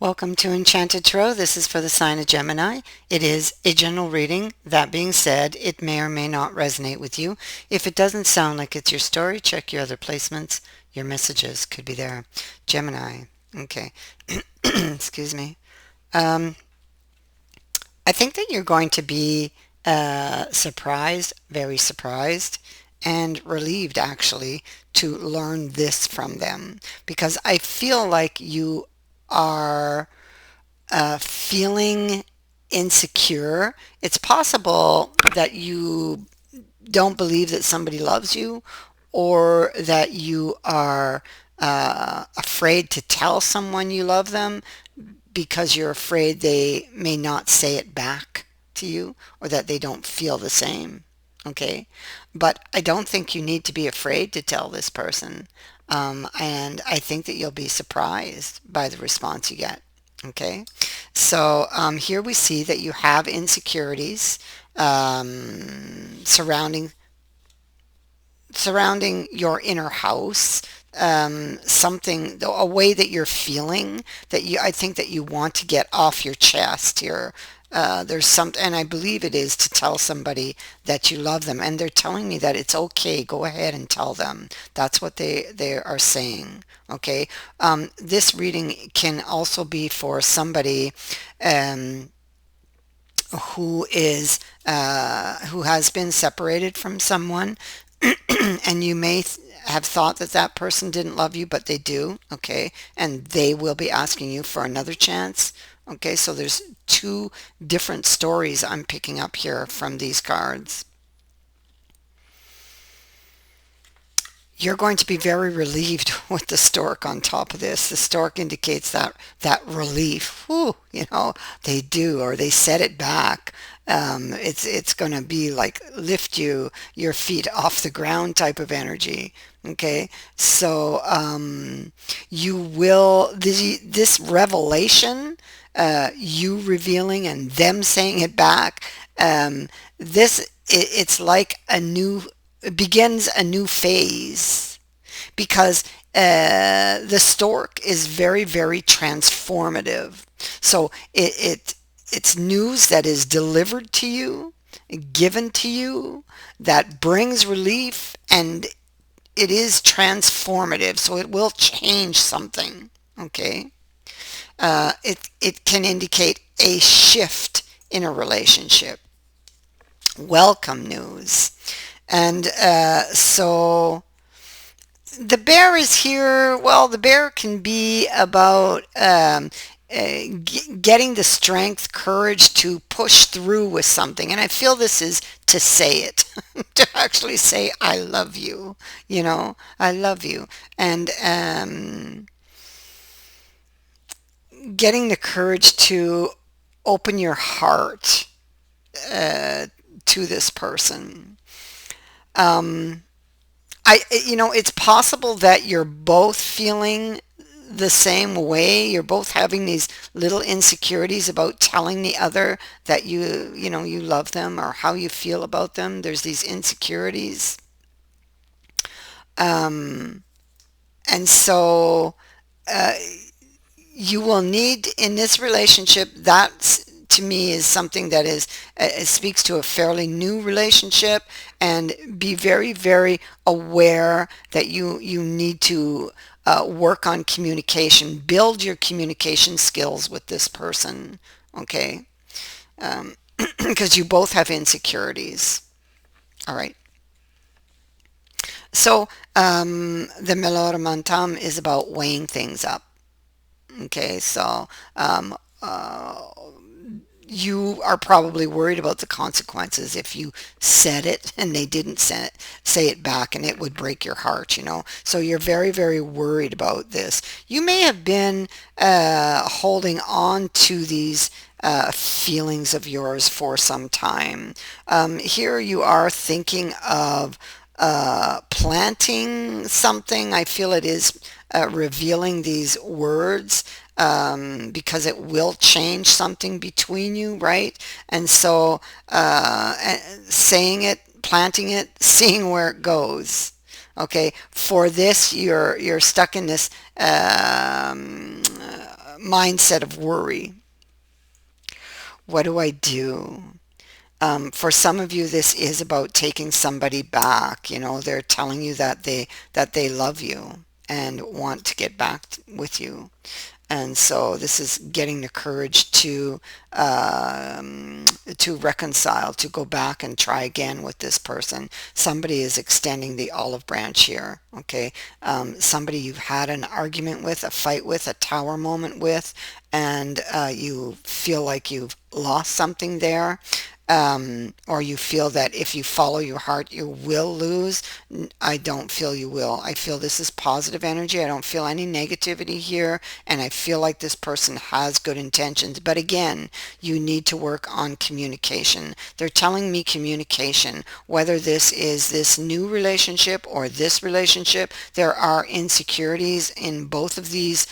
Welcome to Enchanted Tarot. This is for the sign of Gemini. It is a general reading. That being said, it may or may not resonate with you. If it doesn't sound like it's your story, check your other placements. Your messages could be there. Gemini. Okay. Excuse me. Um, I think that you're going to be surprised, very surprised, and relieved actually to learn this from them because I feel like you are feeling insecure. It's possible that you don't believe that somebody loves you or that you are afraid to tell someone you love them because you're afraid they may not say it back to you or that they don't feel the same. Okay. But I don't think you need to be afraid to tell this person. And I think that you'll be surprised by the response you get. Okay. So here we see that you have insecurities surrounding your inner house, something, a way that you're feeling that I think that you want to get off your chest here. There's some, and I believe it is to tell somebody that you love them, and they're telling me that it's okay. Go ahead and tell them. That's what they are saying. Okay. This reading can also be for somebody um, who has been separated from someone and you may have thought that that person didn't love you, but they do, okay? And they will be asking you for another chance, okay? So there's two different stories I'm picking up here from these cards. You're going to be very relieved with the stork on top of this. The stork indicates that relief. Whew, they do, or they set it back. It's going to be like lift your feet off the ground type of energy. Okay, so you will this revelation, you revealing and them saying it back. It's like a new begins a new phase because the stork is very, very transformative. So it's news that is delivered to you, given to you, that brings relief, and it is transformative. So it will change something. Okay, it can indicate a shift in a relationship. Welcome news. And so the bear is here. Well, the bear can be about getting the strength, courage to push through with something. And I feel this is to say it, to actually say, I love you, I love you. And getting the courage to open your heart to this person. It's possible that you're both feeling the same way. You're both having these little insecurities about telling the other that you love them or how you feel about them. There's these insecurities. And so you will need in this relationship, that's to me is something that is it speaks to a fairly new relationship, and be very, very aware that you need to work on communication, build your communication skills with this person. Okay, because you both have insecurities. All right. So the Melora Mantam is about weighing things up. Okay, so you are probably worried about the consequences if you said it and they didn't say it back, and it would break your heart. So you're very, very worried about this. You may have been holding on to these feelings of yours for some time. Here you are thinking of planting something. I feel it is revealing these words because it will change something between you, right? And so saying it, planting it, seeing where it goes. Okay, for this you're stuck in this mindset of worry. What do I do? For some of you, this is about taking somebody back. You know, they're telling you that they love you and want to get back with you. And so this is getting the courage to reconcile, to go back and try again with this person. Somebody is extending the olive branch here, okay? Somebody you've had an argument with, a fight with, a tower moment with, and you feel like you've lost something there. Or you feel that if you follow your heart, you will lose. I don't feel you will. I feel this is positive energy. I don't feel any negativity here, and I feel like this person has good intentions. But again, you need to work on communication. They're telling me communication, whether this is this new relationship or this relationship. There are insecurities in both of these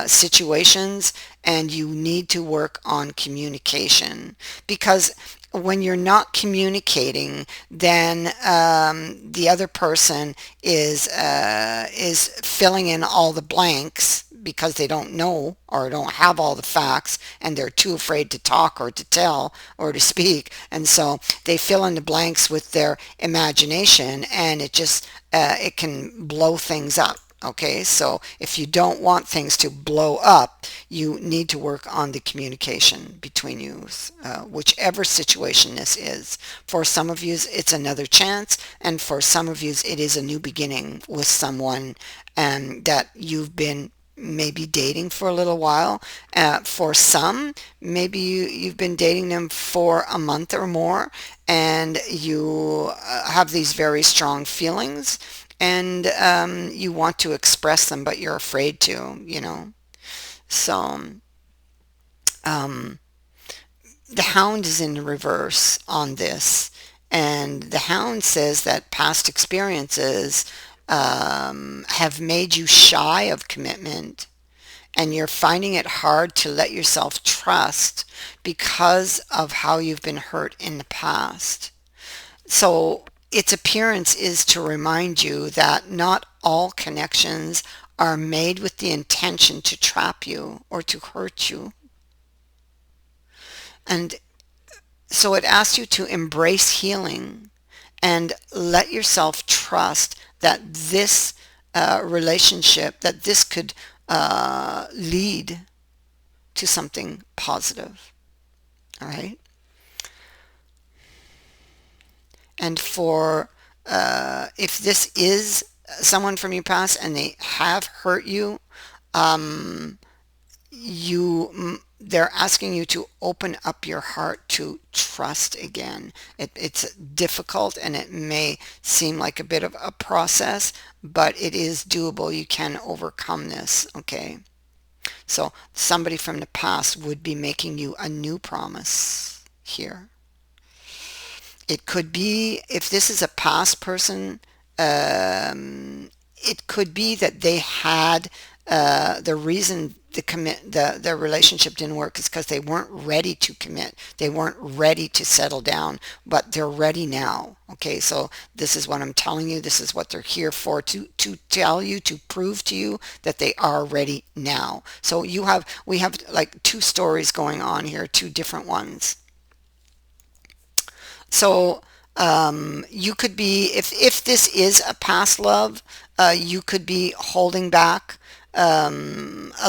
situations, and you need to work on communication, because when you're not communicating, then the other person is filling in all the blanks because they don't know or don't have all the facts, and they're too afraid to talk or to tell or to speak, and so they fill in the blanks with their imagination, and it can blow things up. Okay, so if you don't want things to blow up, you need to work on the communication between you, whichever situation this is. For some of you, it's another chance, and for some of you, it is a new beginning with someone that you've been maybe dating for a little while. For some, maybe you've been dating them for a month or more, and you have these very strong feelings, and you want to express them, but you're afraid to, you know. So um, the hound is in the reverse on this, and the hound says that past experiences have made you shy of commitment, and you're finding it hard to let yourself trust because of how you've been hurt in the past. So its appearance is to remind you that not all connections are made with the intention to trap you or to hurt you. And so it asks you to embrace healing and let yourself trust that this relationship, that this could lead to something positive. All right. And for if this is someone from your past and they have hurt you, um, they're asking you to open up your heart to trust again. It's difficult, and it may seem like a bit of a process, but it is doable. You can overcome this, okay? So somebody from the past would be making you a new promise here. It could be, if this is a past person, it could be that they had the reason the relationship didn't work is because they weren't ready to commit. They weren't ready to settle down, but they're ready now. Okay, so this is what I'm telling you. This is what they're here for, to tell you, to prove to you that they are ready now. So we have like two stories going on here, two different ones. So you could be, if this is a past love, you could be holding back, a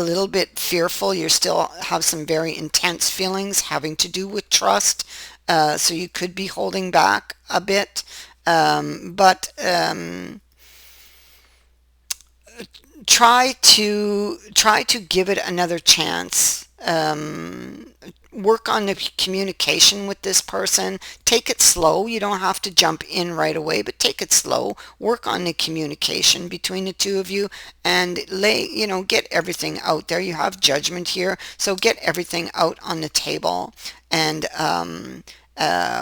little bit fearful. You still have some very intense feelings having to do with trust. So you could be holding back a bit. But try to give it another chance. Work on the communication with this person. Take it slow. You don't have to jump in right away, but take it slow. Work on the communication between the two of you, and get everything out there. You have judgment here, so get everything out on the table, and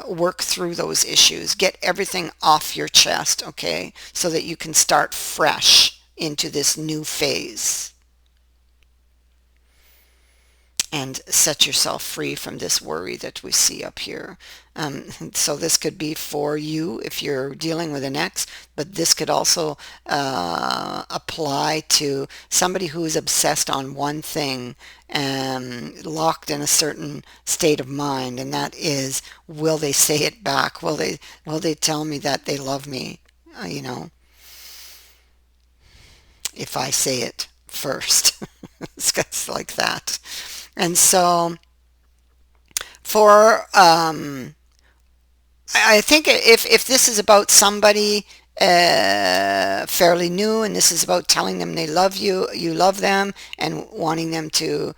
work through those issues. Get everything off your chest, okay, so that you can start fresh into this new phase. and set yourself free from this worry that we see up here. So this could be for you if you're dealing with an ex, but this could also apply to somebody who is obsessed on one thing and locked in a certain state of mind, and that is, will they say it back? Will they tell me that they love me? You know, if I say it first. It's like that. And so for I think if this is about somebody fairly new, and this is about telling them they love you, you love them, and wanting them to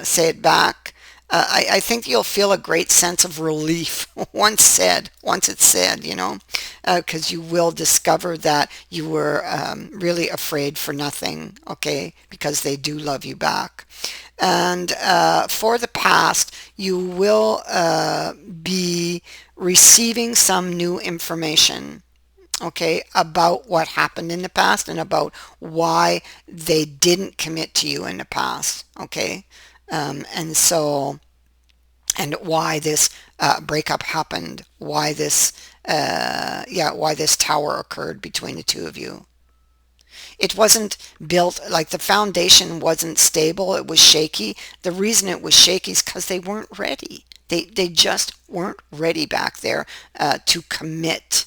say it back, I think you'll feel a great sense of relief once it's said, because you will discover that you were really afraid for nothing, okay, because they do love you back. And for the past, you will be receiving some new information, okay, about what happened in the past and about why they didn't commit to you in the past, okay? And so, and why this breakup happened, why this tower occurred between the two of you. It wasn't built, like the foundation wasn't stable, it was shaky. The reason it was shaky is because they weren't ready. They just weren't ready back there to commit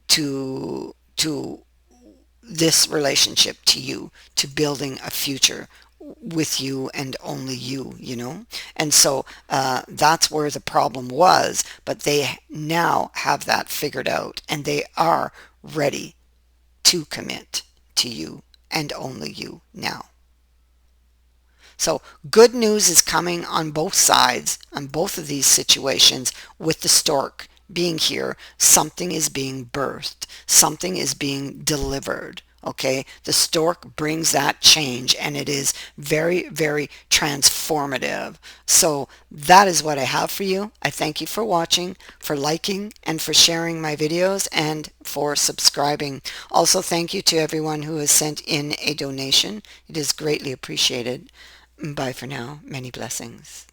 to this relationship, to you, to building a future with you and only you. And so that's where the problem was, but they now have that figured out and they are ready to commit to you and only you now. So good news is coming on both sides, on both of these situations, with the stork being here. Something is being birthed. Something is being delivered. Okay, the stork brings that change and it is very, very transformative. So that is what I have for you. I thank you for watching, for liking, and for sharing my videos, and for subscribing. Also, thank you to everyone who has sent in a donation. It is greatly appreciated. Bye for now. Many blessings.